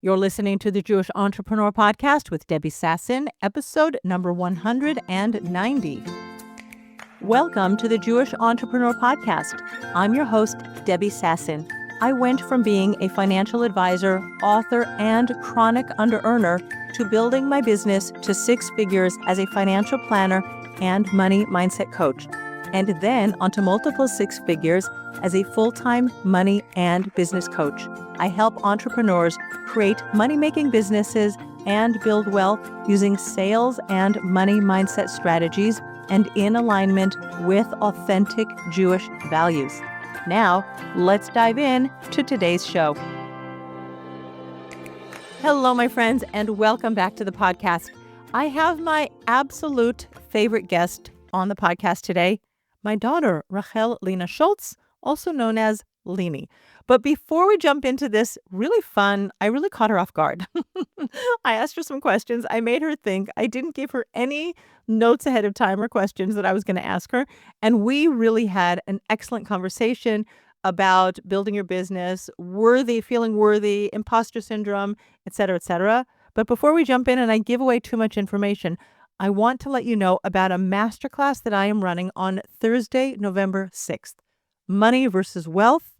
You're listening to the Jewish Entrepreneur Podcast with Debbie Sassen, episode number 190. Welcome to the Jewish Entrepreneur Podcast. I'm your host, Debbie Sassen. I went from being a financial advisor, author, and chronic under-earner to building my business to six figures as a financial planner and money mindset coach, and then onto multiple six figures as a full-time money and business coach. I help entrepreneurs create money-making businesses and build wealth using sales and money mindset strategies and in alignment with authentic Jewish values. Now, let's dive in to today's show. Hello, my friends, and welcome back to the podcast. I have my absolute favorite guest on the podcast today, my daughter, Lina Schulz, also known as Lini. But before we jump into this really fun, I really caught her off guard. I asked her some questions. I made her think. I didn't give her any notes ahead of time or questions that I was going to ask her. And we really had an excellent conversation about building your business, feeling worthy, imposter syndrome, et cetera, et cetera. But before we jump in and I give away too much information, I want to let you know about a masterclass that I am running on Thursday, November 6th. Money versus wealth,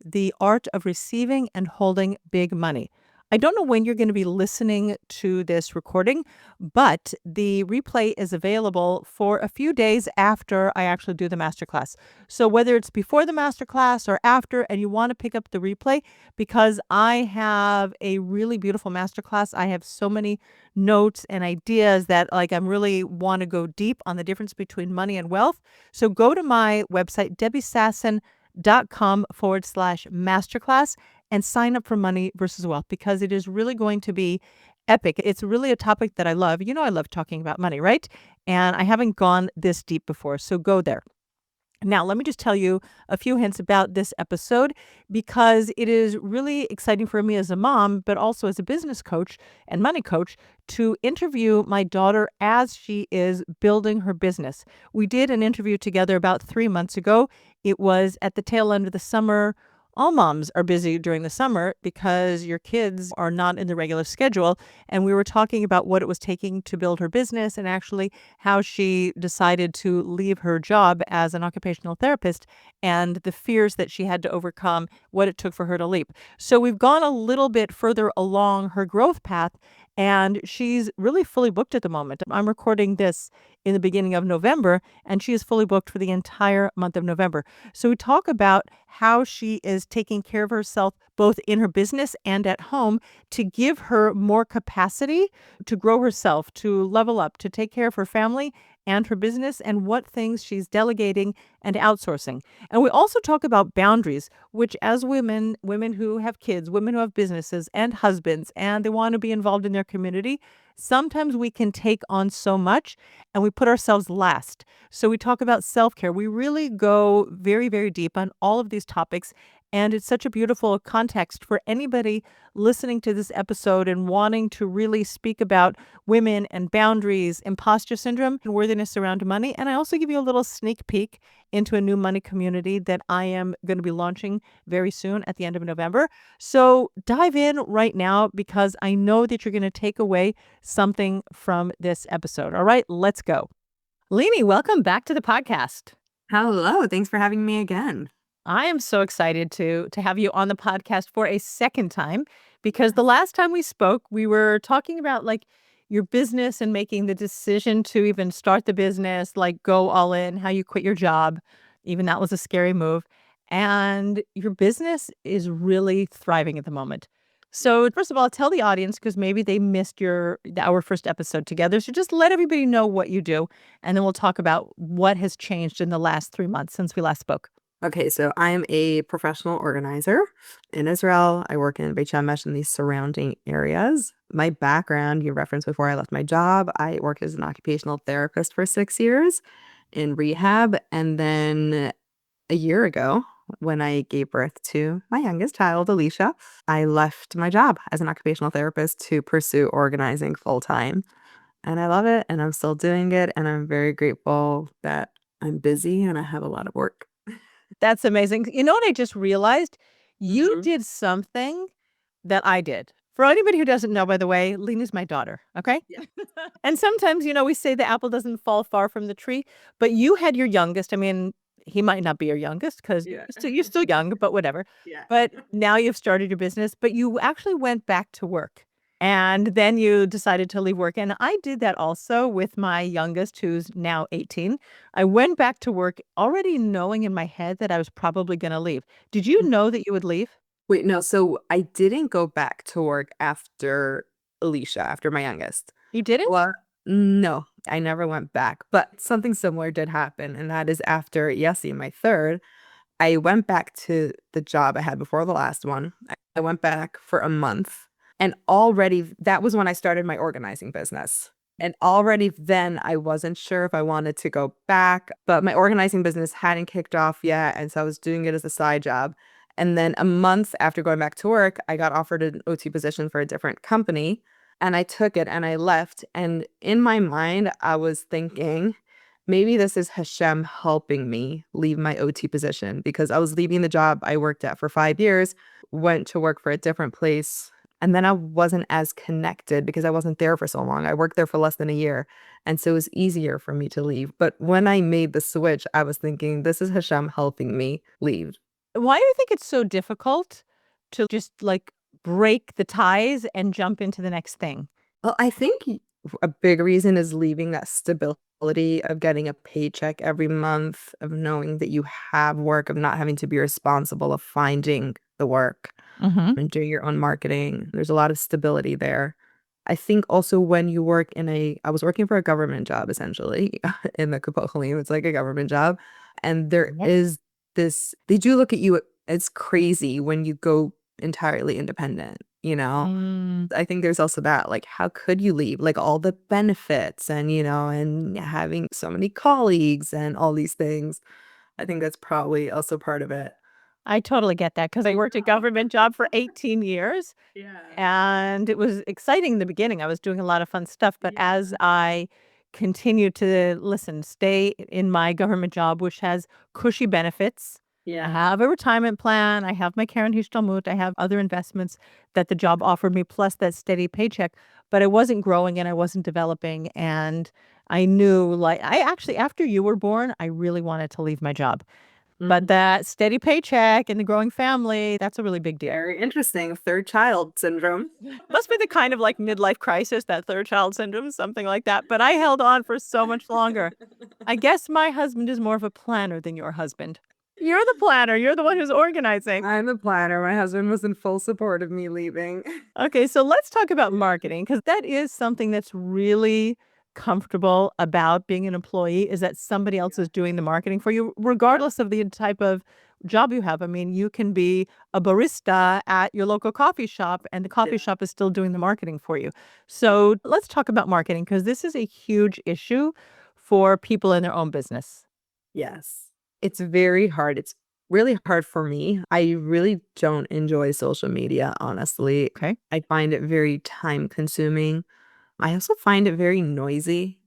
the art of receiving and holding big money. I don't know when you're going to be listening to this recording, but the replay is available for a few days after I actually do the masterclass. So whether it's before the masterclass or after, and you want to pick up the replay, because I have a really beautiful masterclass. I have so many notes and ideas that I'm really want to go deep on the difference between money and wealth. So go to my website, debbiesassen.com/masterclass and sign up for Money versus Wealth, because it is really going to be epic. It's really a topic that I love. You know, I love talking about money, right? And I haven't gone this deep before. So go there. Now, let me just tell you a few hints about this episode, because it is really exciting for me as a mom, but also as a business coach and money coach, to interview my daughter as she is building her business. We did an interview together about 3 months ago. It was at the tail end of the summer. All moms are busy during the summer because your kids are not in the regular schedule. And we were talking about what it was taking to build her business and actually how she decided to leave her job as an occupational therapist and the fears that she had to overcome, what it took for her to leap. So we've gone a little bit further along her growth path, and she's really fully booked at the moment. I'm recording this in the beginning of November, and she is fully booked for the entire month of November. So we talk about how she is taking care of herself both in her business and at home to give her more capacity to grow herself, to level up, to take care of her family and her business, and what things she's delegating and outsourcing. And we also talk about boundaries, which as women who have kids, women who have businesses and husbands, and they want to be involved in their community, sometimes we can take on so much and we put ourselves last. So we talk about self-care. We really go very, very deep on all of these topics. And it's such a beautiful context for anybody listening to this episode and wanting to really speak about women and boundaries, imposter syndrome, and worthiness around money. And I also give you a little sneak peek into a new money community that I am going to be launching very soon at the end of November. So dive in right now, because I know that you're going to take away something from this episode. All right, let's go. Lini, welcome back to the podcast. Hello. Thanks for having me again. I am so excited to have you on the podcast for a second time, because the last time we spoke, we were talking about your business and making the decision to even start the business, go all in, how you quit your job. Even that was a scary move. And your business is really thriving at the moment. So first of all, tell the audience, because maybe they missed our first episode together. So just let everybody know what you do, and then we'll talk about what has changed in the last 3 months since we last spoke. Okay, so I am a professional organizer in Israel. I work in Beit Shemesh and these surrounding areas. My background, you referenced before I left my job, I worked as an occupational therapist for 6 years in rehab. And then a year ago, when I gave birth to my youngest child, Alicia, I left my job as an occupational therapist to pursue organizing full time. And I love it, and I'm still doing it. And I'm very grateful that I'm busy and I have a lot of work. That's amazing. You know what I just realized? You Mhm. did something that I did For anybody who doesn't know, by the way, Lina's my daughter, okay? Yeah. And sometimes, we say the apple doesn't fall far from the tree, but you had your youngest. I mean, he might not be your youngest because Yeah. you're still young, but whatever. Yeah. But now you've started your business, but you actually went back to work. And then you decided to leave work. And I did that also with my youngest, who's now 18. I went back to work already knowing in my head that I was probably going to leave. Did you know that you would leave? Wait, no, so I didn't go back to work after Alicia, after my youngest. You didn't? Well, no, I never went back, but something similar did happen, and that is after Yessie, my third, I went back to the job I had before the last one. I went back for a month, and already that was when I started my organizing business. And already then I wasn't sure if I wanted to go back, but my organizing business hadn't kicked off yet, and so I was doing it as a side job. And then a month after going back to work, I got offered an OT position for a different company, and I took it and I left. And in my mind, I was thinking, maybe this is Hashem helping me leave my OT position because I was leaving the job I worked at for 5 years, went to work for a different place. And then I wasn't as connected because I wasn't there for so long. I worked there for less than a year. And so it was easier for me to leave. But when I made the switch, I was thinking, this is Hashem helping me leave. Why do you think it's so difficult to just like break the ties and jump into the next thing? Well, I think a big reason is leaving that stability of getting a paycheck every month, of knowing that you have work, of not having to be responsible of finding the work Hmm. and doing your own marketing. There's a lot of stability there. I think also when you work I was working for a government job essentially in the Kapochalim. It's like a government job. And there Yeah. is they do look at you as crazy when you go entirely independent, you know? Mm. I think there's also that, like, how could you leave? Like all the benefits and, and having so many colleagues and all these things. I think that's probably also part of it. I totally get that because I worked a government job for 18 years. Yeah. And it was exciting in the beginning. I was doing a lot of fun stuff, but as Yeah. I continued to stay in my government job, which has cushy benefits. I Yeah. have a retirement plan. I have my Karen Hishtalmut. I have other investments that the job offered me, plus that steady paycheck. But I wasn't growing and I wasn't developing. And I knew, like, I actually, after you were born, I really wanted to leave my job. But Mhm. that steady paycheck and the growing family, that's a really big deal. Very interesting. Third child syndrome. Must be the kind of, like, midlife crisis, that third child syndrome, something like that, but I held on for so much longer. I guess my husband is more of a planner than your husband. You're the planner, you're the one who's organizing. I'm the planner. My husband was in full support of me leaving. Okay, so let's talk about marketing because that is something that's really comfortable about being an employee is that somebody else is doing the marketing for you, Yep. regardless of the type of job you have. I mean, you can be a barista at your local coffee shop, and the coffee Yeah. shop is still doing the marketing for you. So let's talk about marketing because this is a huge issue for people in their own business. Yes. It's very hard. It's really hard for me. I really don't enjoy social media, honestly. Okay. I find it very time consuming. I also find it very noisy.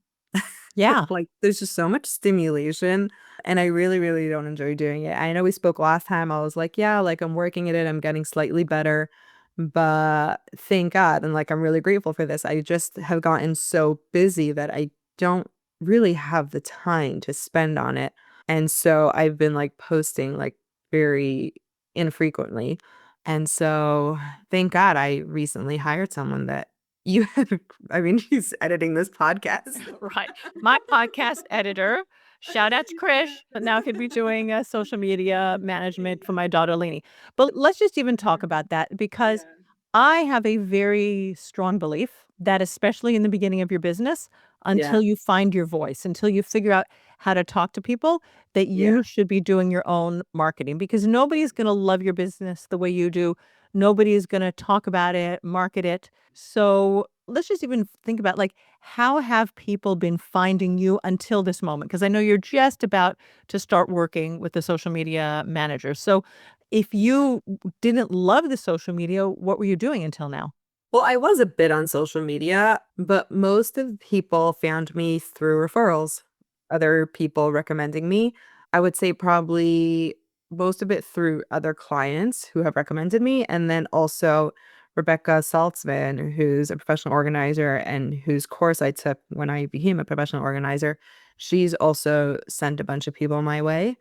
Yeah. Like, there's just so much stimulation, and I really, really don't enjoy doing it. I know we spoke last time. I was like, yeah, like I'm working at it. I'm getting slightly better, but thank God. And like, I'm really grateful for this. I just have gotten so busy that I don't really have the time to spend on it. And so I've been like posting like very infrequently. And so thank God I recently hired someone that you had, I mean, he's editing this podcast. Right. My podcast editor, shout out to Krish, but now could be doing social media management for my daughter, Lini. But let's just even talk about that because Yeah. I have a very strong belief that, especially in the beginning of your business, Yeah. until you find your voice, until you figure out how to talk to people, that Yeah. you should be doing your own marketing because nobody's going to love your business the way you do. Nobody is going to talk about it, market it. So let's just even think about, like, how have people been finding you until this moment? Because I know you're just about to start working with the social media manager. So if you didn't love the social media, what were you doing until now? Well, I was a bit on social media, but most of the people found me through referrals, other people recommending me. I would say probably most of it through other clients who have recommended me, and then also Rebecca Saltzman, who's a professional organizer and whose course I took when I became a professional organizer. She's also sent a bunch of people my way.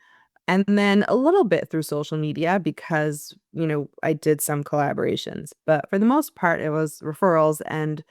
And then a little bit through social media because, I did some collaborations. But for the most part, it was referrals. And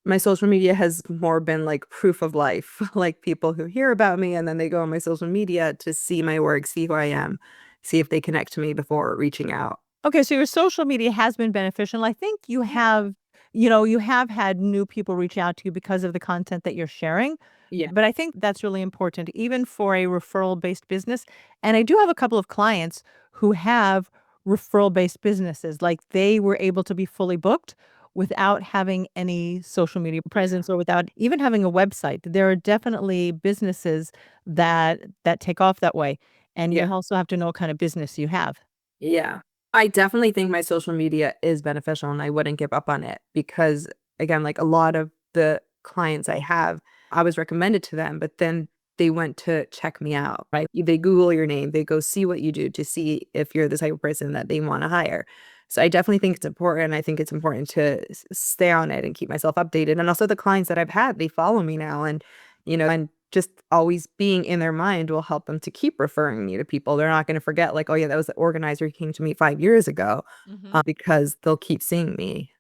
my social media has more been like proof of life, like people who hear about me and then they go on my social media to see my work, see who I am, see if they connect to me before reaching out. Okay, so your social media has been beneficial. I think you Yeah. have, you have had new people reach out to you because of the content that you're sharing. Yeah. But I think that's really important, even for a referral-based business. And I do have a couple of clients who have referral-based businesses. Like they were able to be fully booked without having any social media Yeah. presence or without even having a website. There are definitely businesses that take off that way. And you Yeah. also have to know what kind of business you have. Yeah. I definitely think my social media is beneficial and I wouldn't give up on it because, again, like a lot of the clients I have, I was recommended to them, but then they went to check me out, right? They Google your name, they go see what you do to see if you're the type of person that they want to hire. So I definitely think it's important. I think it's important to stay on it and keep myself updated. And also the clients that I've had, they follow me now and just always being in their mind will help them to keep referring me to people. They're not going to forget, like, oh, yeah, that was the organizer who came to me 5 years ago, because they'll keep seeing me.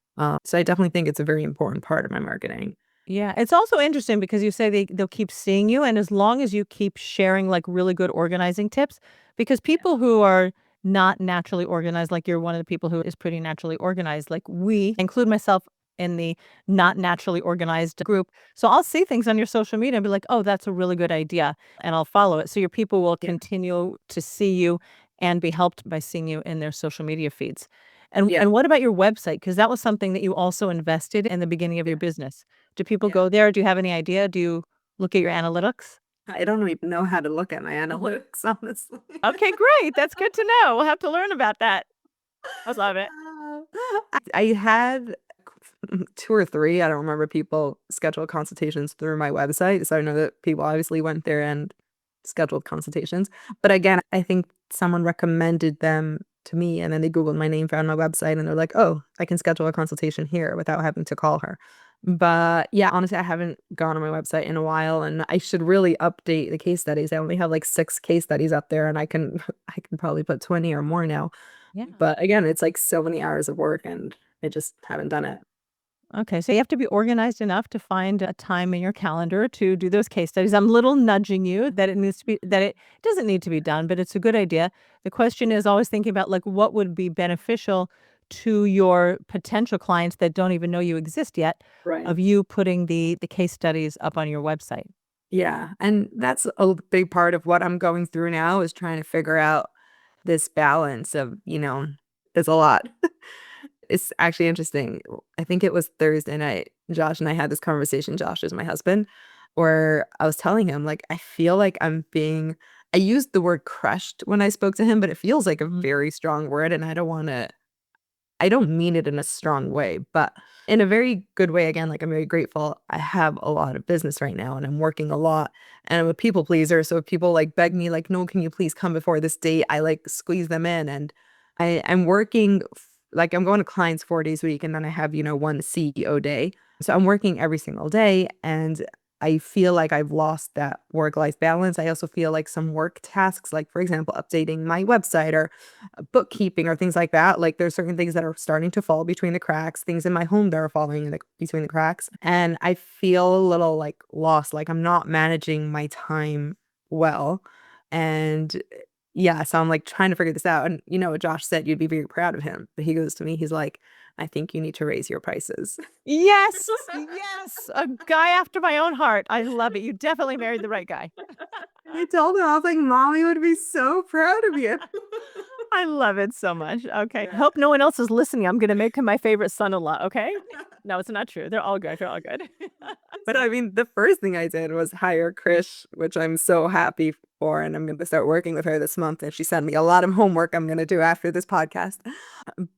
So I definitely think it's a very important part of my marketing. Yeah, it's also interesting because you say they'll keep seeing you, and as long as you keep sharing like really good organizing tips, because people who are not naturally organized, like you're one of the people who is pretty naturally organized, like we include myself in the not naturally organized group. So I'll see things on your social media and be like, "Oh, that's a really good idea," and I'll follow it. So your people will Yeah. continue to see you and be helped by seeing you in their social media feeds. And Yeah. and what about your website? Because that was something that you also invested in the beginning of your Yeah. business. Do people Yeah. go there? Do you have any idea? Do you look at your analytics? I don't even know how to look at my analytics, honestly. Okay, great. That's good to know. We'll have to learn about that. I love it. I had 2 or 3, I don't remember, people schedule consultations through my website, so I know that people obviously went there and scheduled consultations, but again, I think someone recommended them to me, and then they Googled my name, found my website, and they're like, "Oh, I can schedule a consultation here without having to call her." But, yeah, honestly, I haven't gone on my website in a while, and I should really update the case studies. I only have, like, 6 case studies up there, and I can I can probably put 20 or more now. Yeah. But again, it's like so many hours of work and I just haven't done it. Okay, so you have to be organized enough to find a time in your calendar to do those case studies. I'm little nudging you that it doesn't need to be done, but it's a good idea. The question is always thinking about like what would be beneficial to your potential clients that don't even know you exist yet Right. of you putting the case studies up on your website. Yeah, and that's a big part of what I'm going through now is trying to figure out this balance of, there's a lot. It's actually interesting. I think it was Thursday night. Josh and I had this conversation. Josh is my husband, where I was telling him, like, I feel like I used the word crushed when I spoke to him, but it feels like a very strong word. And I don't mean it in a strong way, but in a very good way. Again, like I'm very grateful. I have a lot of business right now and I'm working a lot and I'm a people pleaser. So if people like beg me, like, no, can you please come before this date? I like squeeze them in and I'm working like I'm going to clients 4 days a week and then I have, one CEO day. So I'm working every single day and I feel like I've lost that work-life balance. I also feel like some work tasks, like for example, updating my website or bookkeeping or things like that. Like there's certain things that are starting to fall between the cracks, things in my home that are falling in between the cracks. And I feel a little like lost, like I'm not managing my time well. And yeah, so I'm like trying to figure this out. And you know what Josh said, you'd be very proud of him. But he goes to me, he's like, I think you need to raise your prices. Yes, yes, a guy after my own heart. I love it. You definitely married the right guy. I told him, I was like, Mommy would be so proud of you. I love it so much. Okay. Yeah. Hope no one else is listening. I'm gonna make him my favorite son-in-law, okay? No, it's not true. They're all good. They're all good. But I mean, the first thing I did was hire Krish, which I'm so happy for, and I'm going to start working with her this month. And she sent me a lot of homework I'm going to do after this podcast.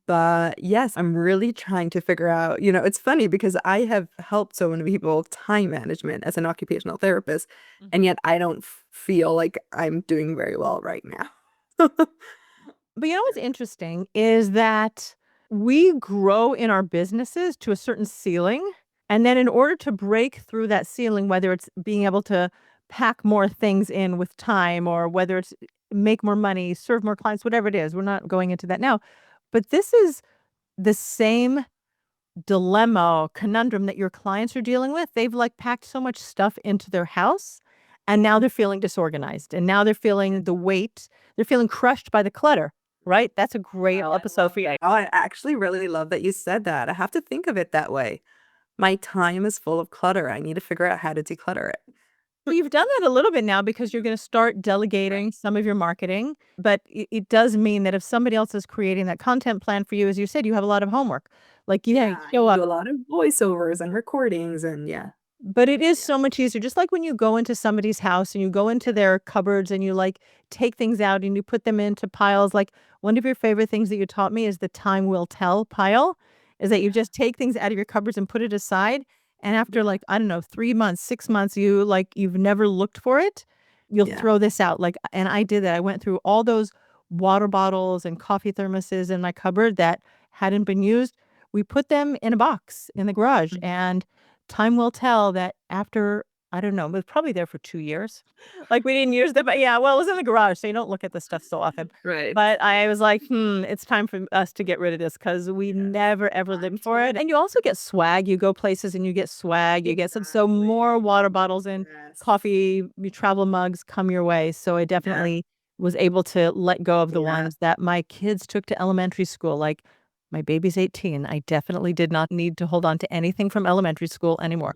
But yes, I'm really trying to figure out, it's funny because I have helped so many people time management as an occupational therapist, and Mhm. yet I don't feel like I'm doing very well right now. But you know what's interesting is that we grow in our businesses to a certain ceiling. And then in order to break through that ceiling, whether it's being able to pack more things in with time or whether it's make more money, serve more clients, whatever it is, we're not going into that now. But this is the same dilemma, conundrum that your clients are dealing with. They've like packed so much stuff into their house and now they're feeling disorganized and now they're feeling the weight. They're feeling crushed by the clutter, right? That's a great episode for you. Oh, I actually really love that you said that. I have to think of it that way. My time is full of clutter. I need to figure out how to declutter it. Well, you've done that a little bit now because you're going to start delegating some of your marketing. But it does mean that if somebody else is creating that content plan for you, as you said, you have a lot of homework. Like you Yeah, I show do up. a lot of voiceovers and recordings and yeah. But it is so much easier. Just like when you go into somebody's house and you go into their cupboards and you like take things out and you put them into piles. Like one of your favorite things that you taught me is the time will tell pile, is that you Yeah. just take things out of your cupboards and put it aside. And after Yeah. like, I don't know, 3 months, 6 months, you've never looked for it, you'll Yeah. throw this out. Like, and I did that. I went through all those water bottles and coffee thermoses in my cupboard that hadn't been used. We put them in a box in the garage Mhm. and time will tell that after, I don't know, it was probably there for 2 years. Like, we didn't use them, but yeah, well, it was in the garage, so you don't look at this stuff so often. Right. But I was like, it's time for us to get rid of this because we Yes. never ever Time lived to for it." And you also get swag. You go places and you get swag. You get so exactly. more water bottles and Yes. coffee, your travel mugs come your way. So I Yeah. definitely was able to let go of the Yeah. ones that my kids took to elementary school. Like, my baby's 18. I definitely did not need to hold on to anything from elementary school anymore.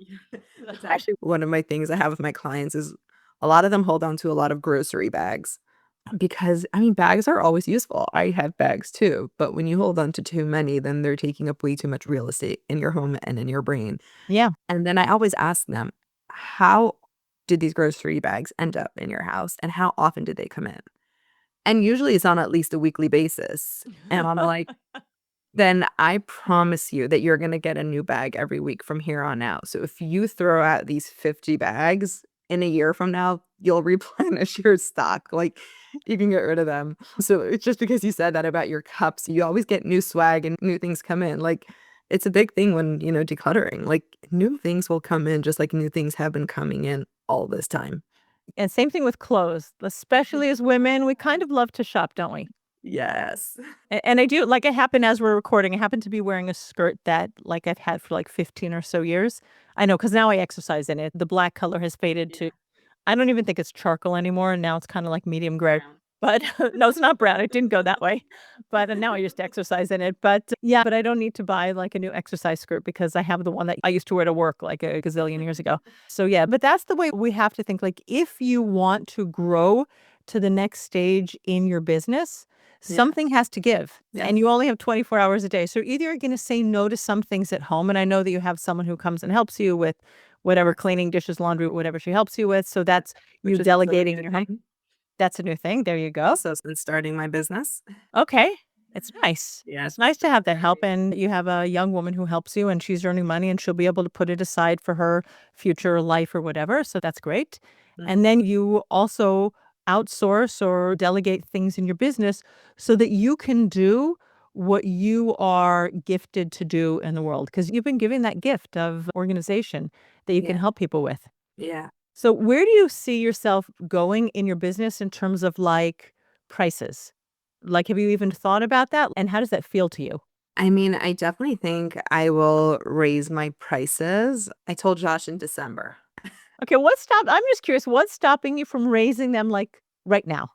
That's actually one of my things I have with my clients is a lot of them hold on to a lot of grocery bags because I mean bags are always useful. I have bags too, but when you hold on to too many, then they're taking up way too much real estate in your home and in your brain. Yeah. And then I always ask them, how did these grocery bags end up in your house and how often did they come in? And usually it's on at least a weekly basis. And I'm like, then I promise you that you're gonna get a new bag every week from here on out. So if you throw out these 50 bags in a year from now, you'll replenish your stock. Like you can get rid of them. So it's just because you said that about your cups, you always get new swag and new things come in. Like it's a big thing when, decluttering. Like new things will come in just like new things have been coming in all this time. And same thing with clothes, especially as women, we kind of love to shop, don't we? Yes. And I do, like, it happened as we're recording. I happen to be wearing a skirt that, like, I've had for, like, 15 or so years. I know because now I exercise in it. The black color has faded Yeah. to, I don't even think it's charcoal anymore, and now it's kinda like medium gray. Brown. But no, it's not brown, it didn't go that way. But, now I just exercise in it. But, yeah, but I don't need to buy, like, a new exercise skirt because I have the one that I used to wear to work, like, a gazillion years ago. So, yeah, but that's the way we have to think, like, if you want to grow to the next stage in your business, Yeah. something has to give, and Yes. you only have 24 hours a day. So either you're gonna say no to some things at home, and I know that you have someone who comes and helps you with whatever, Yes. cleaning, dishes, laundry, whatever she helps you with, so Yeah. that's you Which is also a delegating in new your home. thing. That's a new thing, there you go. Also since starting my business. Okay. It's nice. Yes. It's nice to have that help, Very. and you have a young woman who helps you, and she's earning money, and she'll be able to put it aside for her future life or whatever, so that's great. And Mhm. then you also outsource or delegate things in your business so that you can do what you are gifted to do in the world, because you've been given that gift of organization that you can Yeah. help people with. Yeah. So where do you see yourself going in your business in terms of, like, prices? Like, have you even thought about that? And how does that feel to you? I mean, I definitely think I will raise my prices. I told Josh in December. Okay, I'm just curious, what's stopping you from raising them, like, right now?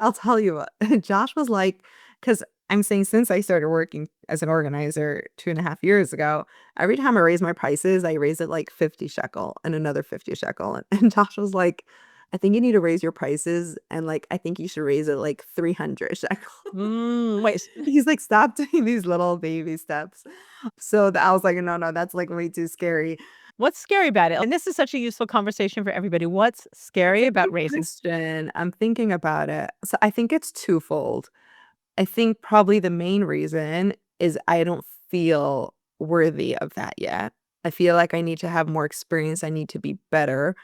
I'll tell you what, Josh was like, because I'm saying since I started working as an organizer 2.5 years ago, every time I raise my prices, I raise it like 50 shekel and another 50 shekel. And Josh was like, I think you need to raise your prices. And like, I think you should raise it like 300 shekel. Wait, He's like, stop doing these little baby steps. So I was like, no, no, that's like way too scary. what's scary about it? And this is such a useful conversation for everybody. What's It's scary a about good raising? question. I'm thinking about it. So I think it's twofold. I think probably the main reason is I don't feel worthy of that yet. I feel like I need to have more experience. I need to be better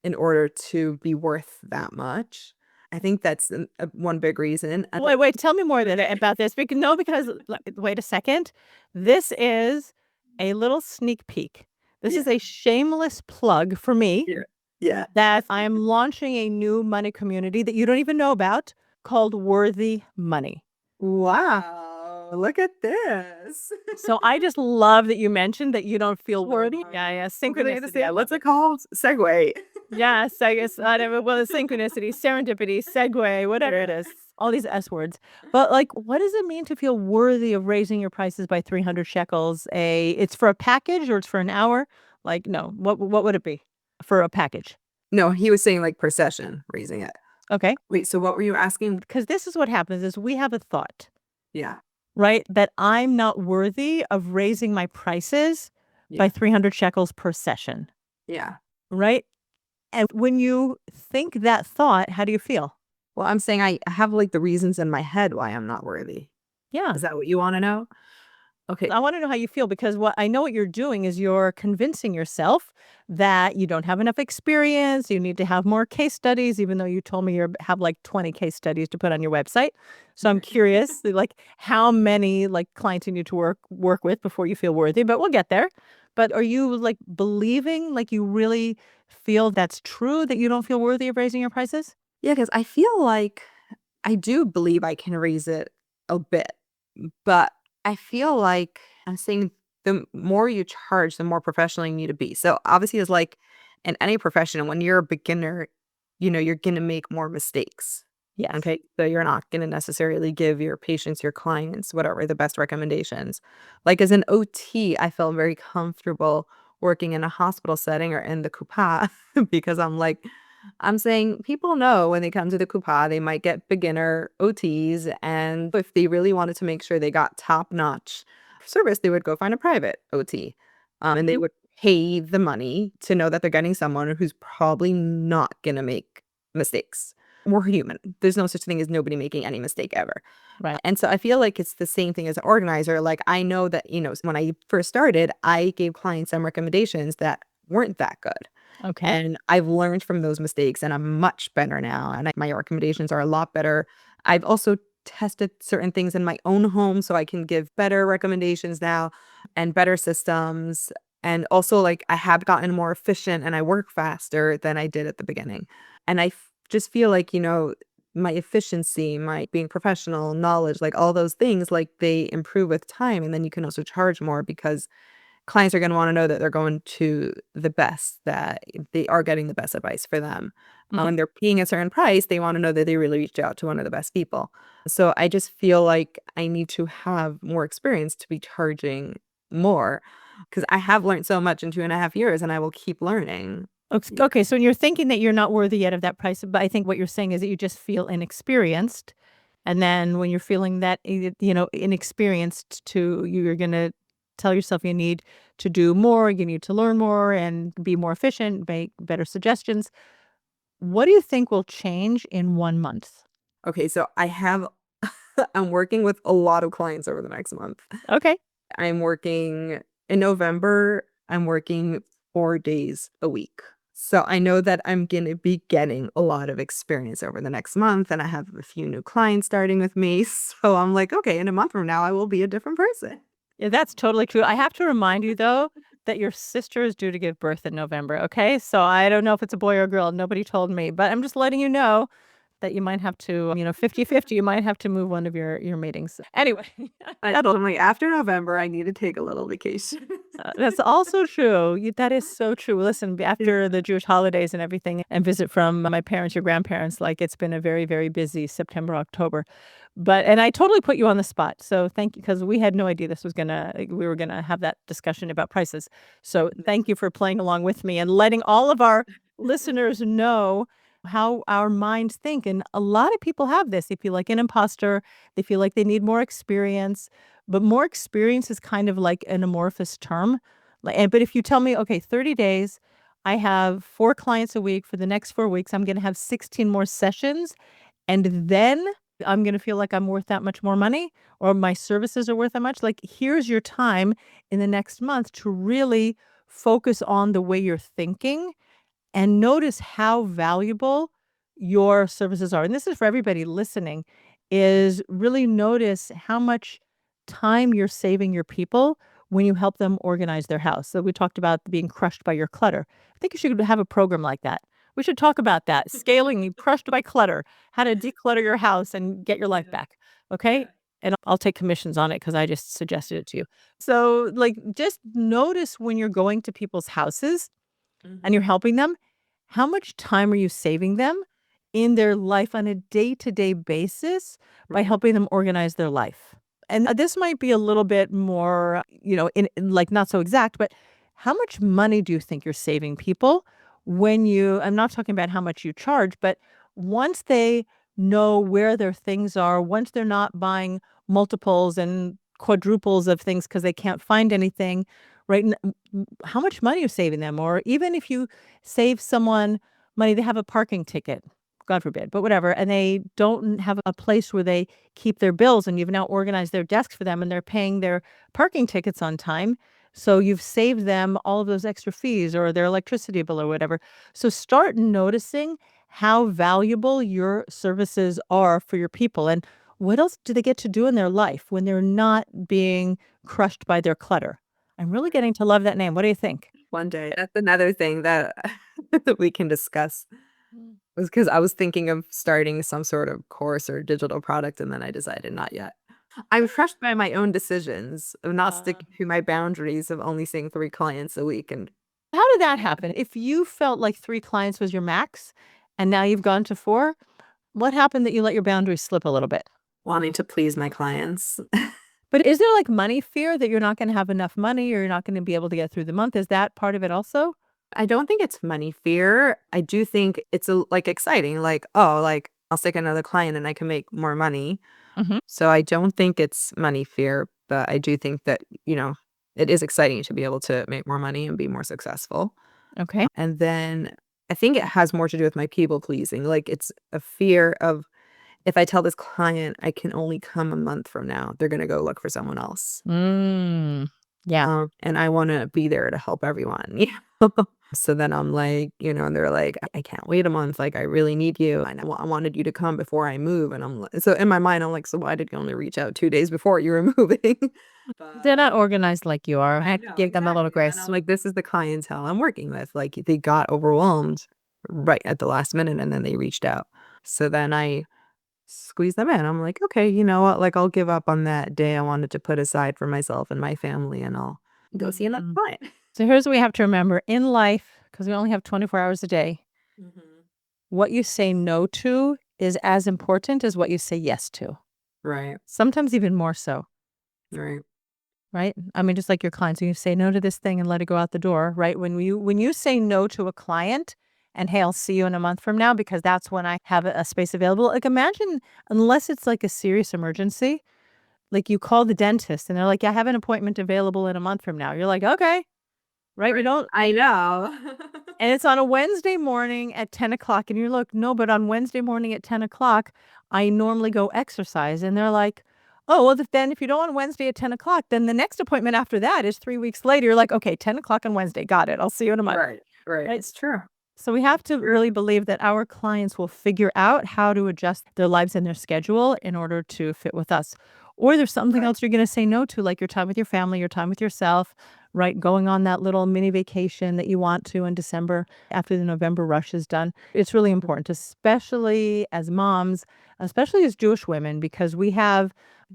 in order to be worth that much. I think that's one big reason. Wait, tell me more about this. Because no, because wait a second. This is a little sneak peek. This is Yeah. a shameless plug for me Yeah. Yeah. that I am launching a new money community that you don't even know about called Worthy Money. Wow. Look at this. So I just love that you mentioned that you don't feel worthy. Yeah, yeah, I'm really synchronicity. I understand. love What's it it. called? Segue. Yes, I guess whatever. Well, it's synchronicity, serendipity, segue, whatever it is. All these S words. But like, what does it mean to feel worthy of raising your prices by 300 shekels? It's for a package or it's for an hour? Like, no. What would it be for a package? No, he was saying like per session, raising it. Okay. Wait, so what were you asking? Because this is what happens is we have a thought, Yeah. right? That I'm not worthy of raising my prices by Yeah. 300 shekels per session, Yeah. right? And when you think that thought, how do you feel? Well, I'm saying I have like the reasons in my head why I'm not worthy. Yeah. Is that what you want to know? Okay. I wanna know how you feel because what I know what you're doing is you're convincing yourself that you don't have enough experience, you need to have more case studies, even though you told me you have, like, 20 case studies to put on your website. So I'm curious, like, how many, like, clients you need to work with before you feel worthy, but we'll get there. But are you, like, believing, like, you really feel that's true, that you don't feel worthy of raising your prices? Yeah, because I feel like I do believe I can raise it a bit, but I feel like I'm saying the more you charge, the more professional you need to be. So obviously, it's like in any profession, when you're a beginner, you're going to make more mistakes. Yes. Okay. So you're not going to necessarily give your patients, your clients, whatever, the best recommendations. Like as an OT, I felt very comfortable working in a hospital setting or in the Coupa because I'm saying people know when they come to the Coupa, they might get beginner OTs. And if they really wanted to make sure they got top notch service, they would go find a private OT. And they Mhm. would pay the money to know that they're getting someone who's probably not going to make mistakes. We're human. There's no such thing as nobody making any mistake ever. Right. And so I feel like it's the same thing as an organizer. Like I know that, when I first started, I gave clients some recommendations that weren't that good. Okay. And I've learned from those mistakes and I'm much better now. And my recommendations are a lot better. I've also tested certain things in my own home so I can give better recommendations now and better systems. And also, like, I have gotten more efficient and I work faster than I did at the beginning. And just feel like, my efficiency, my being professional, knowledge, like all those things, like they improve with time. And then you can also charge more because clients are going to want to know that they're going to the best, that they are getting the best advice for them. Mhm. When they're paying a certain price, they want to know that they really reached out to one of the best people. So I just feel like I need to have more experience to be charging more because I have learned so much in 2.5 years and I will keep learning. Yeah. Okay, so when you're thinking that you're not worthy yet of that price, but I think what you're saying is that you just feel inexperienced, and then when you're feeling that, inexperienced you're gonna tell yourself you need to do more, you need to learn more and be more efficient, make better suggestions. What do you think will change in 1 month? Okay, so I'm working with a lot of clients over the next month. Okay. I'm working in November, I'm working 4 days a week. So I know that I'm going to be getting a lot of experience over the next month and I have a few new clients starting with me. So I'm like, okay, in a month from now I will be a different person. Yeah, that's totally true. I have to remind you, though, that your sister is due to give birth in November, okay? So I don't know if it's a boy or a girl, nobody told me, but I'm just letting you know that you might have to, 50-50. You might have to move one of your meetings. Anyway, I told him like after November I need to take a little vacation. that's also true. That is so true. Listen, after the Jewish holidays and everything, and visit from my parents, your grandparents, like it's been a very, very busy September, October. And I totally put you on the spot. So thank you, because we had no idea we were gonna have that discussion about prices. So thank you for playing along with me and letting all of our listeners know how our minds think. And a lot of people have this. They feel like an imposter. They feel like they need more experience. But more experience is kind of like an amorphous term. But if you tell me, okay, 30 days, I have 4 clients a week for the next 4 weeks, I'm going to have 16 more sessions. And then I'm going to feel like I'm worth that much more money or my services are worth that much. Like, here's your time in the next month to really focus on the way you're thinking and notice how valuable your services are, and this is for everybody listening, is really notice how much time you're saving your people when you help them organize their house. So we talked about being crushed by your clutter. I think you should have a program like that. We should talk about that. Scaling crushed by clutter, how to declutter your house and get your life Yeah. back. Okay? Yeah. And I'll take commissions on it because I just suggested it to you. So, like, just notice when you're going to people's houses and you're Mhm. helping them, how much time are you saving them in their life on a day-to-day basis by Right. helping them organize their life? And this might be a little bit more, like not so exact, but how much money do you think you're saving people when I'm not talking about how much you charge, but once they know where their things are, once they're not buying multiples and quadruples of things because they can't find anything, right? How much money are you saving them? Or even if you save someone money, they have a parking ticket, God forbid, but whatever, and they don't have a place where they keep their bills, and you've now organized their desks for them and they're paying their parking tickets on time. So you've saved them all of those extra fees or their electricity bill or whatever. So start noticing how valuable your services are for your people. And what else do they get to do in their life when they're not being crushed by their clutter? I'm really getting to love that name. What do you think? One day. That's another thing that that we can discuss. Mm. Was because I was thinking of starting some sort of course or digital product, and then I decided not yet. I'm crushed by my own decisions of not Uh, sticking to my boundaries of only seeing 3 clients a week and how did that happen? If you felt like 3 clients was your max and now you've gone to 4, what happened that you let your boundaries slip a little bit? wanting to please my clients. But is there, like, money fear that you're not gonna have enough money or you're not gonna be able to get through the month? Is that part of it also? I don't think it's money fear. I do think it's, like, exciting, like, "Oh, like, I'll stick another client and I can make more money." Mhm. So I don't think it's money fear, but I do think that, it is exciting to be able to make more money and be more successful. Okay. And then I think it has more to do with my people pleasing. Like, it's a fear of if I tell this client I can only come a month from now, they're gonna go look for someone else. Mm. Yeah. And I wanna be there to help everyone. So then I'm like, and they're like, "I can't wait a month, like, I really need you, and I wanted you to come before I move," and I'm like so in my mind, I'm like, "So why did you only reach out 2 days before you were moving?" They're But not organized like you are. I Heck, know, give them a little exactly, and grace. I'm like, "This is the clientele I'm working with," like, they got overwhelmed right at the last minute, and then they reached out. So then I squeeze them in. I'm like, "Okay, you know what? Like, I'll give up on that day I wanted to put aside for myself and my family, and I'll go see another Mm. client." So here's what we have to remember in life, because we only have 24 hours a day, Mhm. what you say no to is as important as what you say yes to. Right, Sometimes even more so, right. right? I mean, just like your clients, when you say no to this thing and let it go out the door, right? When you say no to a client and hey, I'll see you in a month from now because that's when I have a space available. Like imagine unless it's like a serious emergency, like you call the dentist and they're like, yeah, I have an appointment available in a month from now. You're like, okay, right? We Right. don't I know. And it's on a Wednesday morning at 10 o'clock, and you're like, "No, but on Wednesday morning at 10 o'clock, I normally go exercise." And they're like, "Oh, well, then if you don't on Wednesday at 10 o'clock, then the next appointment after that is 3 weeks later." You're like, "Okay, 10 o'clock on Wednesday. Got it. I'll see you in a month." Right, right. Right? It's true. So we have It's to true. really believe that our clients will figure out how to adjust their lives and their schedule in order to fit with us. Or there's something Right. else you're going to say no to, like your time with your family, your time with yourself, right? Going on that little mini vacation that you want to in December after the November rush is done. It's really important, especially as moms, especially as Jewish women, because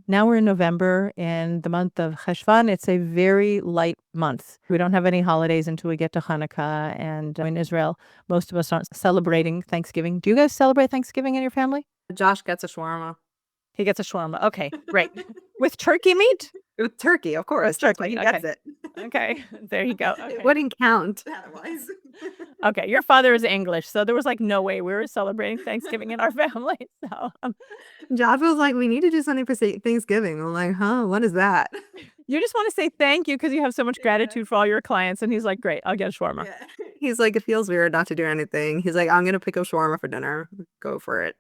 now we're in November, in the month of Cheshvan. It's a very light month. We don't have any holidays until we get to Hanukkah. And in Israel, most of us aren't celebrating Thanksgiving. Do you guys celebrate Thanksgiving in your family? Josh gets a shawarma. He gets a shawarma. Okay, great. With turkey meat? With turkey, of With course, that's why turkey. he gets Okay. it. Okay. There you go. It Okay. wouldn't count otherwise. Okay. Your father is English, so there was like no way we were celebrating Thanksgiving in our family. So Josh was like, "We need to do something for Thanksgiving." I'm like, "Huh? What is that?" you just want to say thank you because you have so much Yeah. gratitude for all your clients. And he's like, great, I'll get a shawarma. Yeah. He's like, "It feels weird not to do anything." He's like, "I'm gonna pick up shawarma for dinner. Go for it."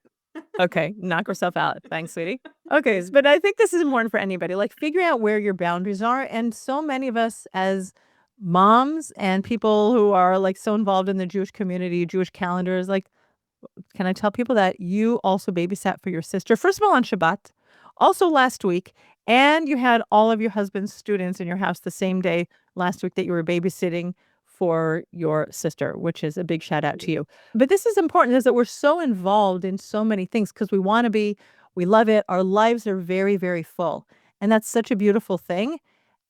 Okay, knock yourself out. Thanks, sweetie. Okay, but I think this is important for anybody. Like figuring out where your boundaries are. And so many of us as moms and people who are like so involved in the Jewish community, Jewish calendars, like Can I tell people that you also babysat for your sister? First of all, on Shabbat, also last week, and you had all of your husband's students in your house the same day last week that you were babysitting for your sister, which is a big shout out to you. But this is important is that we're so involved in so many things because we want to be, we love it. Our lives are very, very full. And that's such a beautiful thing.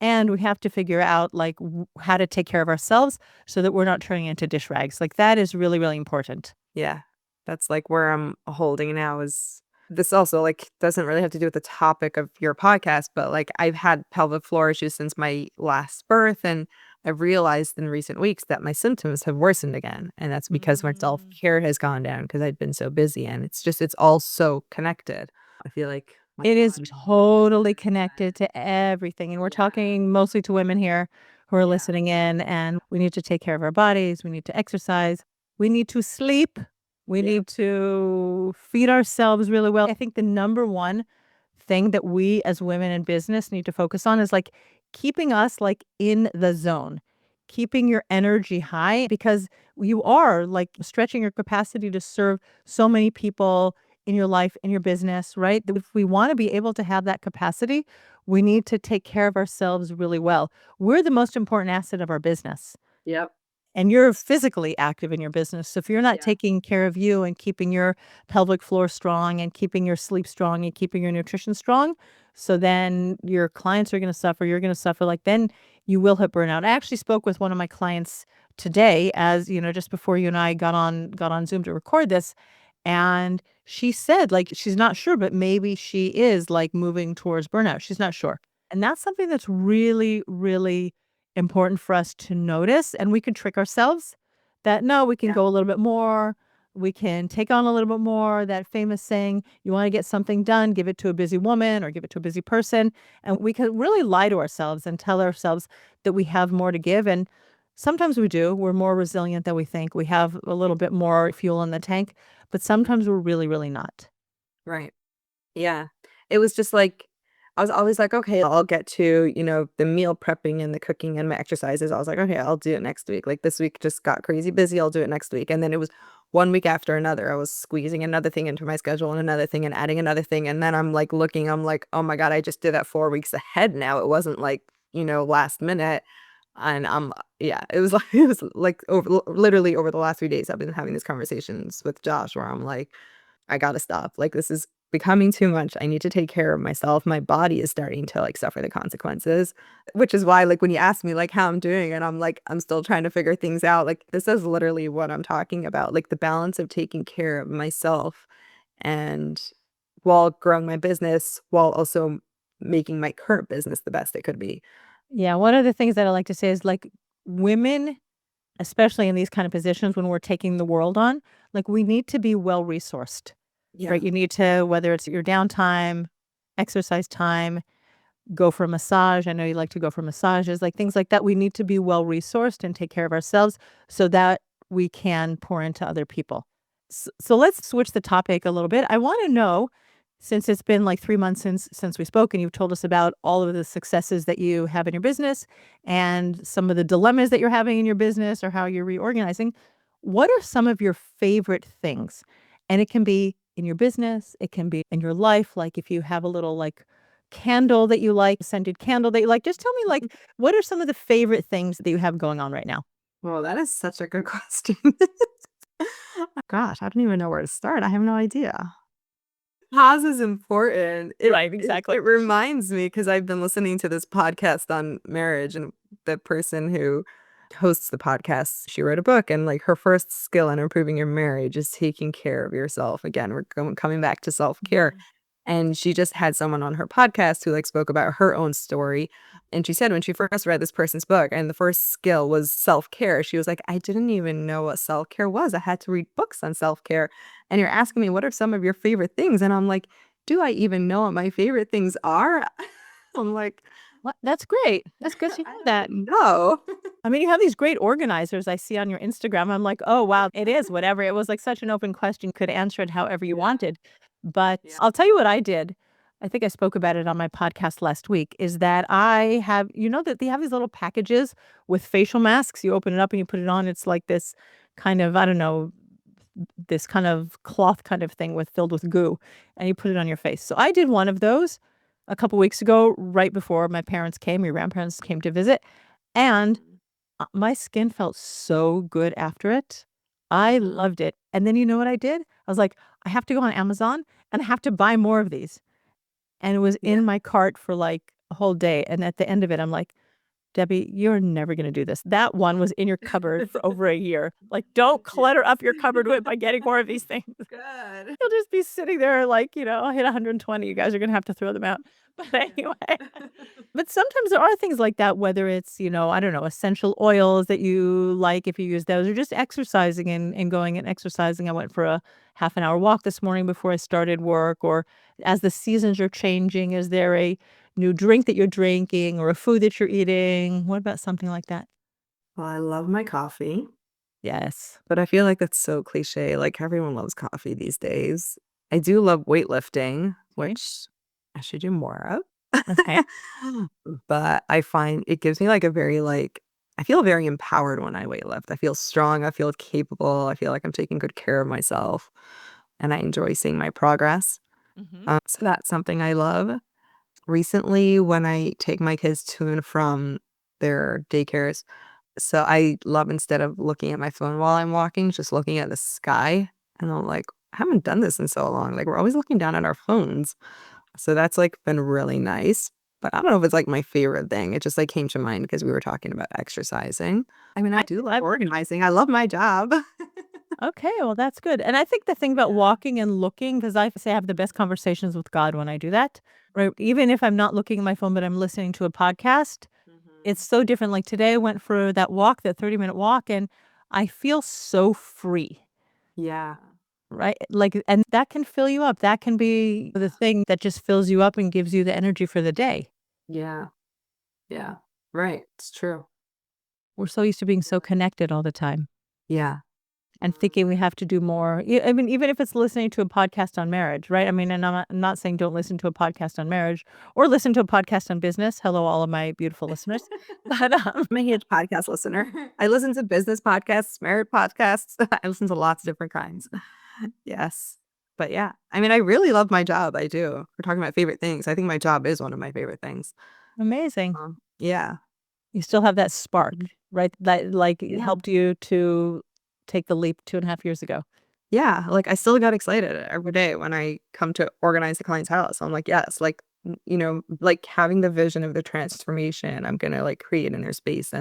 And we have to figure out like how to take care of ourselves so that we're not turning into dish rags. Like that is really, really important. Yeah. That's like where I'm holding now is this also like doesn't really have to do with the topic of your podcast, but like I've had pelvic floor issues since my last birth and I've realized in recent weeks that my symptoms have worsened again. And that's because my Mm. self-care has gone down because I'd been so busy and it's all so connected. I feel like my It is body totally connected to everything, and we're yeah. talking mostly to women here who are Yeah. listening in, and we need to take care of our bodies, we need to exercise, we need to sleep, we Yeah. need to feed ourselves really well. I think the number one thing that we as women in business need to focus on is like keeping us like in the zone, keeping your energy high because you are like stretching your capacity to serve so many people in your life, in your business, right? That if we want to be able to have that capacity, we need to take care of ourselves really well. We're the most important asset of our business Yep. and you're physically active in your business. So if you're not Yeah. taking care of you and keeping your pelvic floor strong and keeping your sleep strong and keeping your nutrition strong, so then your clients are going to suffer, you're going to suffer like then you will hit burnout. I actually spoke with one of my clients today as, you know, just before you and I got on Zoom to record this and she said like she's not sure but maybe she is like moving towards burnout. She's not sure. And that's something that's really really important for us to notice, and we can trick ourselves that, no, we can Yeah. go a little bit more, we can take on a little bit more, that famous saying, "You wanna get something done, give it to a busy woman or give it to a busy person," and we can really lie to ourselves and tell ourselves that we have more to give, and sometimes we do, we're more resilient than we think, we have a little bit more fuel in the tank, but sometimes we're really, really not. Right. Yeah. It was just like I was always like, "Okay, I'll get to, the meal prepping and the cooking and my exercises." I was like, "Okay, I'll do it next week." Like, this week just got crazy busy, I'll do it next week, and then it was one week after another. I was squeezing another thing into my schedule and another thing and adding another thing, and then I'm, like, looking, I'm like, "Oh my god, I just did that 4 weeks ahead now." It wasn't, like, last minute, and yeah, it was like it was, like, literally over the last 3 days, I've been having these conversations with Josh where I'm like I gotta stop. Like, this is becoming too much. I need to take care of myself. My body is starting to, like, suffer the consequences, which is why, like, when you ask me, like, how I'm doing, and I'm like, I'm still trying to figure things out, like, this is literally what I'm talking about, like, the balance of taking care of myself and while growing my business, while also making my current business the best it could be. Yeah, one of the things that I like to say is, like, women, especially in these kind of positions when we're taking the world on, like, we need to be well-resourced. Yeah. Right, you need to whether it's your downtime, exercise time, go for a massage. I know you like to go for massages, like things like that. We need to be well resourced and take care of ourselves so that we can pour into other people. So let's switch the topic a little bit. I want to know, since it's been like 3 months since we spoke, and you've told us about all of the successes that you have in your business and some of the dilemmas that you're having in your business or how you're reorganizing. What are some of your favorite things? And it can be in your business, it can be in your life. Like if you have a little like candle that you like, scented candle that you like, just tell me like what are some of the favorite things that you have going on right now? Well, that is such a good question. Gosh, I don't even know where to start. I have no idea. Pause is important. It Right, it exactly. it reminds me because 'cause I've been listening to this podcast on marriage, and the person who hosts the podcast, she wrote a book, and, like, her first skill in improving your marriage is taking care of yourself. Again, we're coming back to self-care. Mhm. And she just had someone on her podcast who, like, spoke about her own story, and she said when she first read this person's book and the first skill was self-care, she was like, "I didn't even know what self-care was. I had to read books on self-care, and you're asking me what are some of your favorite things?" And I'm like, "Do I even know what my favorite things are?" I'm like, What that's great. That's good to "I hear that. don't know." I mean, you have these great organizers I see on your Instagram. I'm like, "Oh, wow, it is whatever." It was like such an open question, you could answer it however you Yeah, wanted. But yeah. I'll tell you what I did. I think I spoke about it on my podcast last week, is that I have you know that they have these little packages with facial masks? You open it up and you put it on, it's like this kind of, I don't know, this kind of cloth kind of thing filled with goo, and you put it on your face. So I did one of those a couple weeks ago, right before my grandparents came to visit, and Mhm. my skin felt so good after it. I Mhm. loved it. And then you know what I did? I was like, I have to go on Amazon and I have to buy more of these. And it was Yeah. in my cart for like a whole day. And at the end of it, I'm like, Debbie, you're never going to do this. That one was in your cupboard for over a year. Like, don't clutter Yes. up your cupboard by getting more of these things. Good. You'll just be sitting there like, I'll hit 120. You guys are going to have to throw them out. But anyway, Yeah. but sometimes there are things like that, whether it's, I don't know, essential oils that you like if you use those, or just exercising and going and exercising. I went for a half an hour walk this morning before I started work, or as the seasons are changing, is there a new drink that you're drinking or a food that you're eating? What about something like that? Well, I love my coffee, Yes. but I feel like that's so cliche. Like everyone loves coffee these days. I do love weightlifting, Okay. which I should do more of. Okay. But I find it gives me like a very I feel very empowered when I weightlift. I feel strong, I feel capable, I feel like I'm taking good care of myself, and I enjoy seeing my progress. Hmm. So that's something I love. Recently, when I take my kids to and from their daycares, so I love instead of looking at my phone while I'm walking, just looking at the sky. And I'm like, I haven't done this in so long. Like we're always looking down at our phones. So that's like been really nice. But I don't know if it's like my favorite thing. It just like came to mind because we were talking about exercising. I mean, I do love I organizing. I love my job. Okay, well, that's good. And I think the thing about Yeah. walking and looking, because I say I have the best conversations with God when I do that, right? Even if I'm not looking at my phone, but I'm listening to a podcast, it's Mhm. so different. Like today, I went for that walk, that 30-minute walk, and I feel so free, Yeah. right? Like, and that can fill you up. That can be the thing that just fills you up and gives you the energy for the day. Yeah. Yeah. Right. It's true. We're so used to being so connected all the time. Yeah. And thinking we have to do more. I mean, even if it's listening to a podcast on marriage, right? I mean, and I'm not saying don't listen to a podcast on marriage or listen to a podcast on business. Hello, all of my beautiful listeners. But I'm a huge podcast listener. I listen to business podcasts, marriage podcasts. I listen to lots of different kinds. Yes. But yeah, I mean, I really love my job. I do. We're talking about favorite things. I think my job is one of my favorite things. amazing. Yeah. You still have that spark, right? That like it Yeah. helped you to take the leap 2.5 years ago. Yeah. Like I still got excited every day when I come to organize the client's house. I'm like, yes, like, like having the vision of the transformation I'm going to like create in their space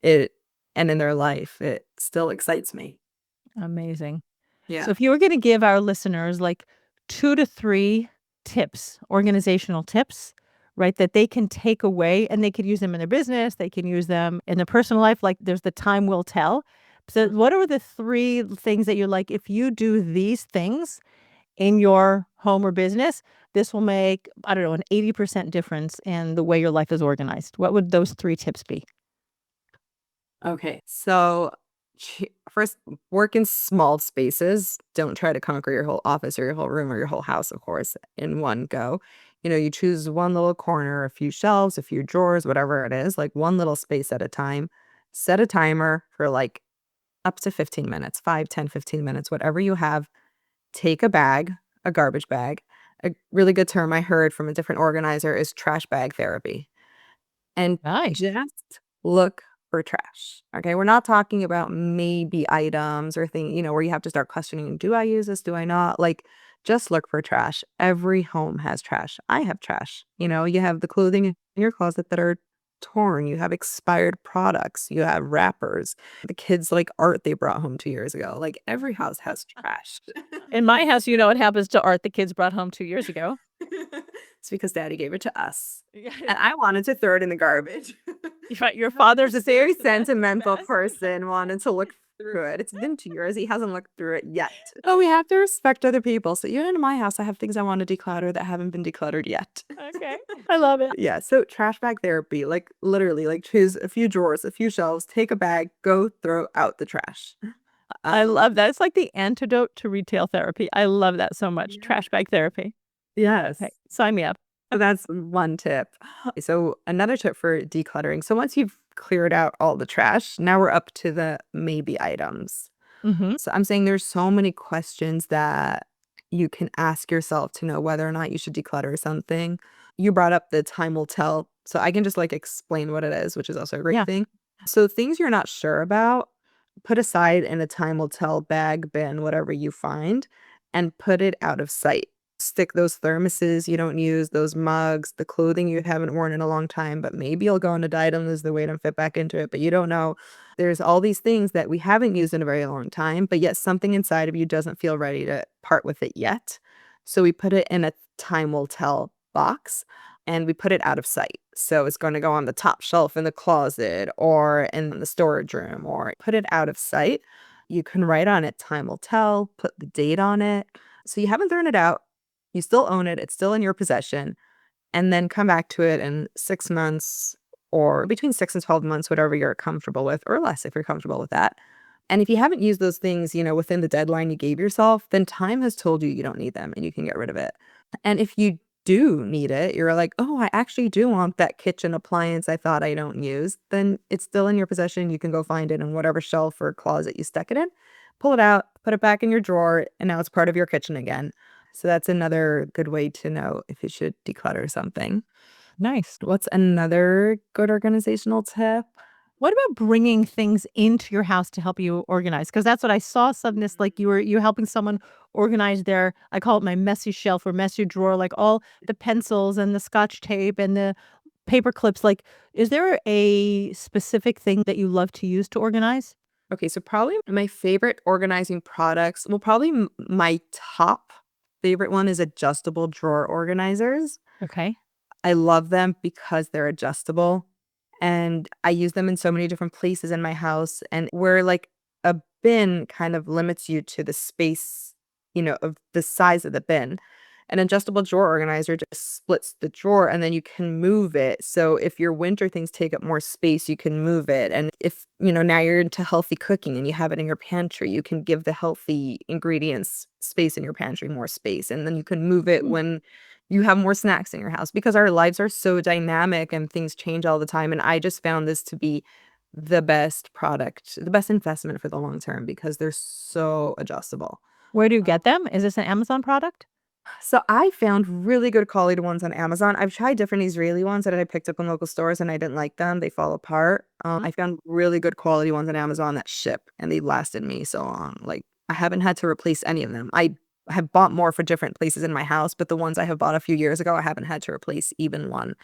it, and in their life, it still excites me. Amazing. So Yeah. if you were going to give our listeners like 2 to 3 tips, organizational tips, right, that they can take away and they could use them in their business, they can use them in their personal life, like there's the time will tell. So what are the 3 things that you're like, if you do these things in your home or business, this will make, I don't know, an 80% difference in the way your life is organized? What would those 3 tips be? Okay. So, first, work in small spaces. Don't try to conquer your whole office or your whole room or your whole house, of course, in one go. You choose one little corner, a few shelves, a few drawers, whatever it is, like one little space at a time. Set a timer for like up to 15 minutes, 5, 10, 15 minutes, whatever you have. Take a bag, a garbage bag. A really good term I heard from a different organizer is trash bag therapy. And Nice. just look for trash, okay? We're not talking about maybe items or where you have to start questioning, "Do I use this? Do I not?" Like, just look for trash. Every home has trash. I have trash, you have the clothing in your closet that are torn, you have expired products, you have wrappers, the kids like art they brought home 2 years ago, like, every house has trash. In my house, what happens to art the kids brought home 2 years ago. It's because daddy gave it to us, Yeah. and I wanted to throw it in the garbage. Right, your But father's this a very sentimental sentimental mess. person wanted to look through it. It's been 2 years, he hasn't looked through it yet. Oh, we have to respect other people, so even in my house, I have things I wanna declutter that haven't been decluttered yet. Okay, I love it. Yeah, so trash bag therapy, like, literally, like, choose a few drawers, a few shelves, take a bag, go throw out the trash. I Um, love that. It's like the antidote to retail therapy. I love that so much. yeah. Trash bag therapy. Okay, Yes. sign me up. So that's one tip. So another tip for decluttering. So once you've cleared out all the trash, now we're up to the maybe items. Mhm. So I'm saying there's so many questions that you can ask yourself to know whether or not you should declutter something. You brought up the time will tell. So I can just like explain what it is, which is also a great Yeah. thing. So things you're not sure about, put aside in a time will tell bag, bin, whatever you find, and put it out of sight. Stick those thermoses you don't use, those mugs, the clothing you haven't worn in a long time, but maybe you'll go on a diet and lose the weight and fit back into it, but you don't know. There's all these things that we haven't used in a very long time, but yet something inside of you doesn't feel ready to part with it yet. So we put it in a time will tell box and we put it out of sight. So it's going to go on the top shelf in the closet or in the storage room or put it out of sight. You can write on it time will tell, put the date on it. So you haven't thrown it out. You still own it. It's still in your possession and then come back to it in 6 months or between 6 and 12 months, whatever you're comfortable with, or less if you're comfortable with that. And if you haven't used those things, within the deadline you gave yourself, then time has told you you don't need them and you can get rid of it. And if you do need it, you're like, oh, I actually do want that kitchen appliance I thought I don't use, then it's still in your possession. You can go find it in whatever shelf or closet you stuck it in, pull it out, put it back in your drawer, and now it's part of your kitchen again. So that's another good way to know if you should declutter something. Nice. What's another good organizational tip? What about bringing things into your house to help you organize? Because that's what I saw some this like you helping someone organize their I call it my messy shelf or messy drawer, like all the pencils and the scotch tape and the paper clips. Like, is there a specific thing that you love to use to organize? Okay, so probably my favorite organizing products, well, probably my top favorite one is adjustable drawer organizers. Okay. I love them because they're adjustable and I use them in so many different places in my house. And where like a bin kind of limits you to the space, of the size of the bin. An adjustable drawer organizer just splits the drawer and then you can move it. So if your winter things take up more space, you can move it. And if, now you're into healthy cooking and you have it in your pantry, you can give the healthy ingredients space in your pantry, more space. And then you can move it Mm. when you have more snacks in your house because our lives are so dynamic and things change all the time. And I just found this to be the best product, the best investment for the long term because they're so adjustable. Where do you Um, get them? Is this an Amazon product? so I found really good quality ones on Amazon. I've tried different Israeli ones that I picked up in local stores and I didn't like them. They fall apart. Mhm. I found really good quality ones on Amazon that ship and they lasted me so long. Like I haven't had to replace any of them. I have bought more for different places in my house, but the ones I have bought a few years ago, I haven't had to replace even one.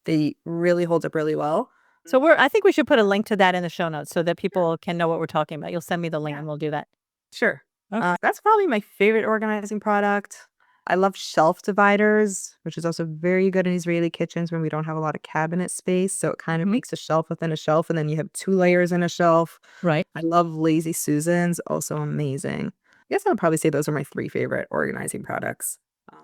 They really hold up really well. So I think we should put a link to that in the show notes so that people can know what we're talking about. You'll send me the link Yeah. and we'll do that. Sure. Okay. That's probably my favorite organizing product. I love shelf dividers, which is also very good in Israeli kitchens when we don't have a lot of cabinet space. So it kind of Mhm. makes a shelf within a shelf, and then you have two layers in a shelf. Right. I love Lazy Susans, also amazing. I guess I'd probably say those are my three favorite organizing products.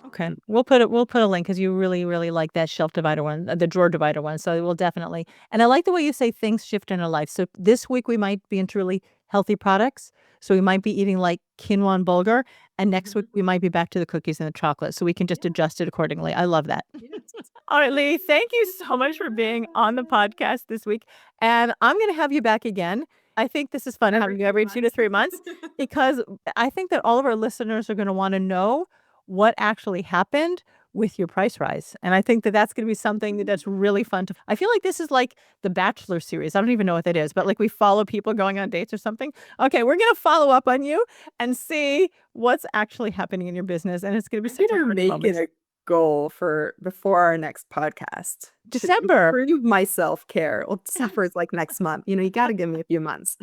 Okay. We'll put a link because you really, really like that shelf divider one, the drawer divider one. So we'll definitely and I like the way you say things shift in our life. So this week we might be into really healthy products. So we might be eating like quinoa and bulgur, and next week Mhm. we might be back to the cookies and the chocolate. So we can just Yeah. adjust it accordingly. I love that. Yes. All right, Lee, thank you so much for being on the podcast this week. And I'm going to have you back again. I think this is fun Every having you few every 2 to months. 3 months because I think that all of our listeners are going to want to know what actually happened with your price rise. And I think that that's going to be something that's really fun to I feel like this is like the Bachelor series. I don't even know what that is, but like we follow people going on dates or something. Okay, we're going to follow up on you and see what's actually happening in your business and it's going to be I'm such a gonna fun make it moment. a goal for before our next podcast to December. improve my self-care. Well, December is like next month. You gotta give me a few months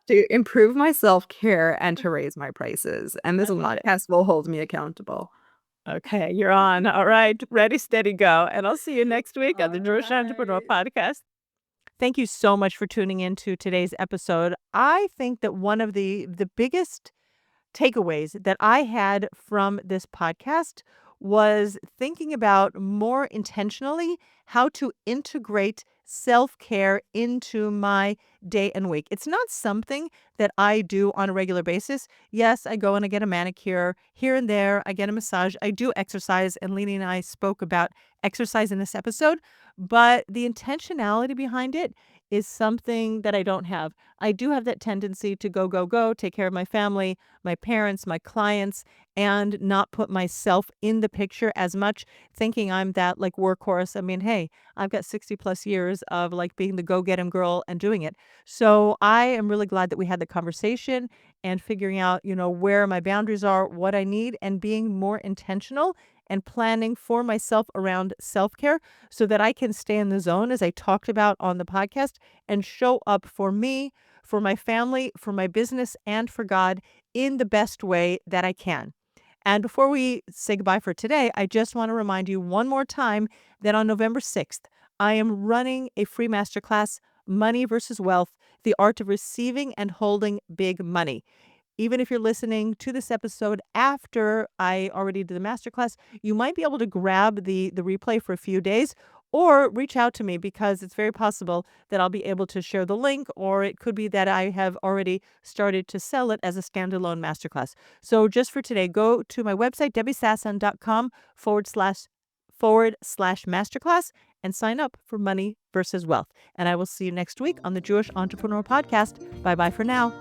to improve my self-care and to raise my prices. And I this love it. podcast will hold me accountable. Okay, you're on. All right, ready, steady, go. And I'll see you next week on All the Jewish Entrepreneur right. Podcast. Thank you so much for tuning in to today's episode. I think that one of the biggest takeaways that I had from this podcast was thinking about more intentionally how to integrate self care into my day and week. It's not something that I do on a regular basis. Yes, I go and I get a manicure here and there, I get a massage, I do exercise, and Lini and I spoke about exercise in this episode. But the intentionality behind it is something that I don't have. I do have that tendency to go, go, go, take care of my family, my parents, my clients, and not put myself in the picture as much, thinking I'm that like workhorse. I mean, hey, I've got 60 plus years of like being the go get 'em girl and doing it. So I am really glad that we had the conversation and figuring out, where my boundaries are, what I need, and being more intentional and planning for myself around self care so that I can stay in the zone, as I talked about on the podcast, and show up for me, for my family, for my business, and for God in the best way that I can. And before we say goodbye for today, I just want to remind you one more time that on November 6th, I am running a free masterclass, Money versus Wealth, the art of receiving and holding big money. Even if you're listening to this episode after I already did the masterclass, you might be able to grab the replay for a few days or reach out to me because it's very possible that I'll be able to share the link, or it could be that I have already started to sell it as a standalone masterclass. So just for today, go to my website, debbiesassen.com/forward slash masterclass and sign up for Money versus Wealth. And I will see you next week on the Jewish Entrepreneur Podcast. Bye bye for now.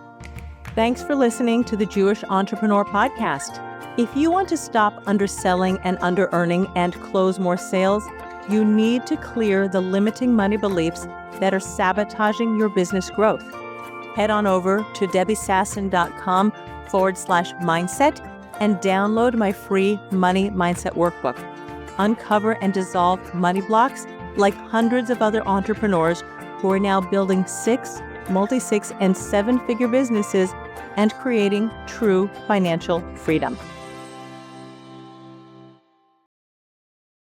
Thanks for listening to the Jewish Entrepreneur Podcast. If you want to stop underselling and under-earning and close more sales, you need to clear the limiting money beliefs that are sabotaging your business growth. Head on over to debbiesassen.com/mindset and download my free Money Mindset Workbook. Uncover and dissolve money blocks like hundreds of other entrepreneurs who are now building multi-six, and seven-figure businesses and creating true financial freedom.